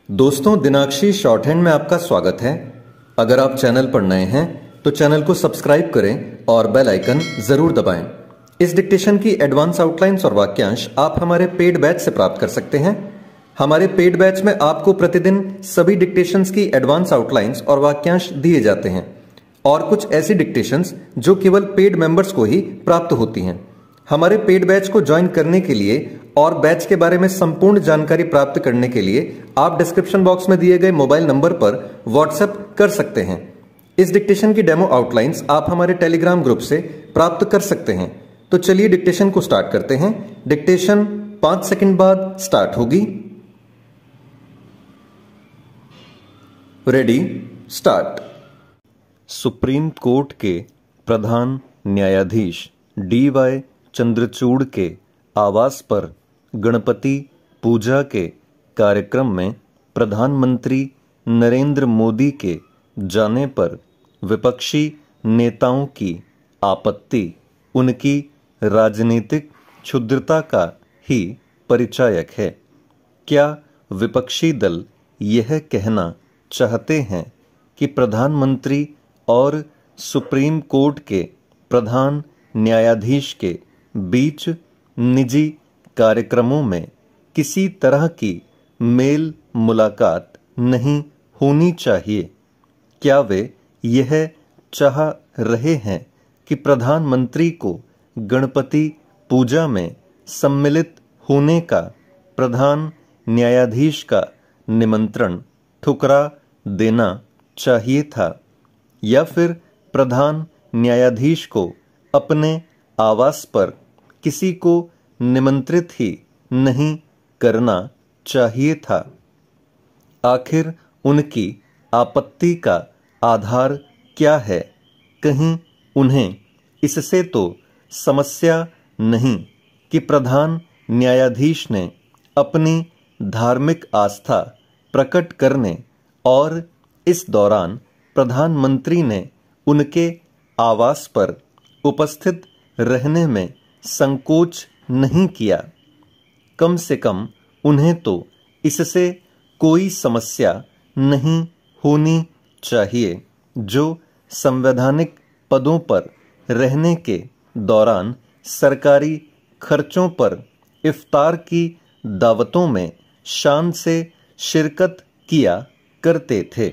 दोस्तों, दिनाक्षी short hand में आपका स्वागत है। अगर आप चैनल पर नए हैं तो चैनल को सब्सक्राइब करें और बेल आइकन जरूर दबाएं। इस डिक्टेशन की एडवांस आउटलाइंस और वाक्यांश आप हमारे पेड बैच से प्राप्त कर सकते हैं। हमारे पेड बैच में आपको प्रतिदिन सभी डिक्टेशंस की एडवांस आउटलाइंस और वाक्यांश दिए जाते हैं और कुछ ऐसी डिक्टेशंस जो केवल पेड मेंबर्स को ही प्राप्त होती हैं। हमारे पेड बैच को ज्वाइन करने के लिए और बैच के बारे में संपूर्ण जानकारी प्राप्त करने के लिए आप डिस्क्रिप्शन बॉक्स में दिए गए मोबाइल नंबर पर व्हाट्सएप कर सकते हैं। इस डिक्टेशन की डेमो आउटलाइंस आप हमारे टेलीग्राम ग्रुप से प्राप्त कर सकते हैं। तो चलिए डिक्टेशन को स्टार्ट करते हैं। डिक्टेशन 5 सेकंड बाद स्टार्ट होगी। Ready, start. सुप्रीम कोर्ट के प्रधान न्यायाधीश DY चंद्रचूड़ के आवास पर गणपति पूजा के कार्यक्रम में प्रधानमंत्री नरेंद्र मोदी के जाने पर विपक्षी नेताओं की आपत्ति उनकी राजनीतिक क्षुद्रता का ही परिचायक है। क्या विपक्षी दल यह कहना चाहते हैं कि प्रधानमंत्री और सुप्रीम कोर्ट के प्रधान न्यायाधीश के बीच निजी कार्यक्रमों में किसी तरह की मेल मुलाकात नहीं होनी चाहिए? क्या वे यह चाह रहे हैं कि प्रधानमंत्री को गणपति पूजा में सम्मिलित होने का प्रधान न्यायाधीश का निमंत्रण ठुकरा देना चाहिए था, या फिर प्रधान न्यायाधीश को अपने आवास पर किसी को निमंत्रित ही नहीं करना चाहिए था? आखिर उनकी आपत्ति का आधार क्या है? कहीं उन्हें इससे तो समस्या नहीं कि प्रधान न्यायाधीश ने अपनी धार्मिक आस्था प्रकट करने और इस दौरान प्रधानमंत्री ने उनके आवास पर उपस्थित रहने में संकोच नहीं किया? कम से कम उन्हें तो इससे कोई समस्या नहीं होनी चाहिए जो संवैधानिक पदों पर रहने के दौरान सरकारी खर्चों पर इफ्तार की दावतों में शान से शिरकत किया करते थे।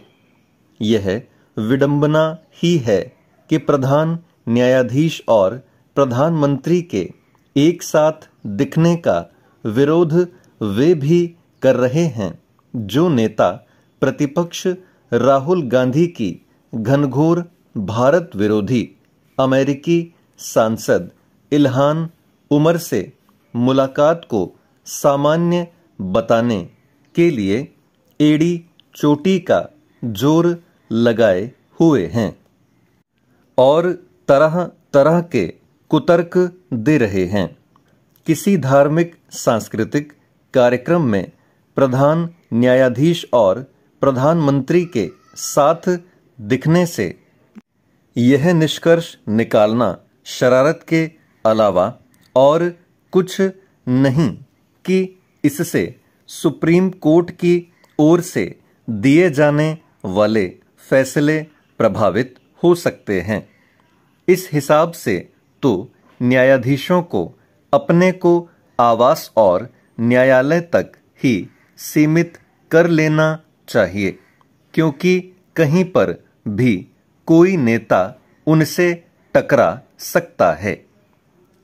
यह विडंबना ही है कि प्रधान न्यायाधीश और प्रधानमंत्री के एक साथ दिखने का विरोध वे भी कर रहे हैं जो नेता प्रतिपक्ष राहुल गांधी की घनघोर भारत विरोधी अमेरिकी सांसद इल्हान उमर से मुलाकात को सामान्य बताने के लिए एड़ी चोटी का जोर लगाए हुए हैं और तरह तरह के कुतर्क दे रहे हैं। किसी धार्मिक सांस्कृतिक कार्यक्रम में प्रधान न्यायाधीश और प्रधानमंत्री के साथ दिखने से यह निष्कर्ष निकालना शरारत के अलावा और कुछ नहीं कि इससे सुप्रीम कोर्ट की ओर से दिए जाने वाले फैसले प्रभावित हो सकते हैं। इस हिसाब से तो न्यायाधीशों को अपने को आवास और न्यायालय तक ही सीमित कर लेना चाहिए, क्योंकि कहीं पर भी कोई नेता उनसे टकरा सकता है।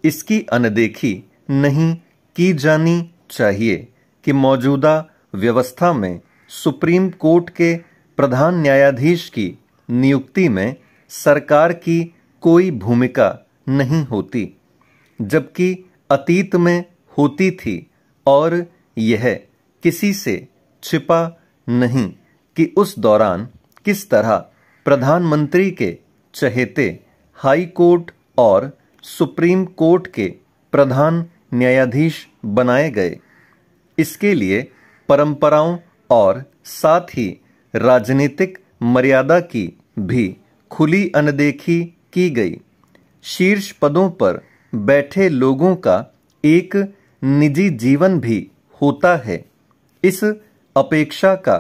इसकी अनदेखी नहीं की जानी चाहिए कि मौजूदा व्यवस्था में सुप्रीम कोर्ट के प्रधान न्यायाधीश की नियुक्ति में सरकार की कोई भूमिका नहीं होती, जबकि अतीत में होती थी, और यह किसी से छिपा नहीं कि उस दौरान किस तरह प्रधानमंत्री के चहेते हाई कोर्ट और सुप्रीम कोर्ट के प्रधान न्यायाधीश बनाए गए। इसके लिए परंपराओं और साथ ही राजनीतिक मर्यादा की भी खुली अनदेखी की गई। शीर्ष पदों पर बैठे लोगों का एक निजी जीवन भी होता है। इस अपेक्षा का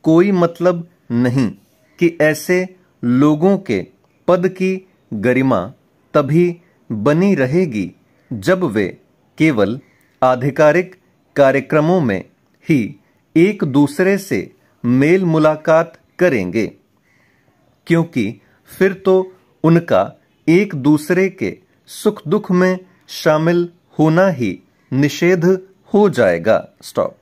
कोई मतलब नहीं कि ऐसे लोगों के पद की गरिमा तभी बनी रहेगी जब वे केवल आधिकारिक कार्यक्रमों में ही एक दूसरे से मेल मुलाकात करेंगे, क्योंकि फिर तो उनका एक दूसरे के सुख दुख में शामिल होना ही निषेध हो जाएगा। स्टॉप।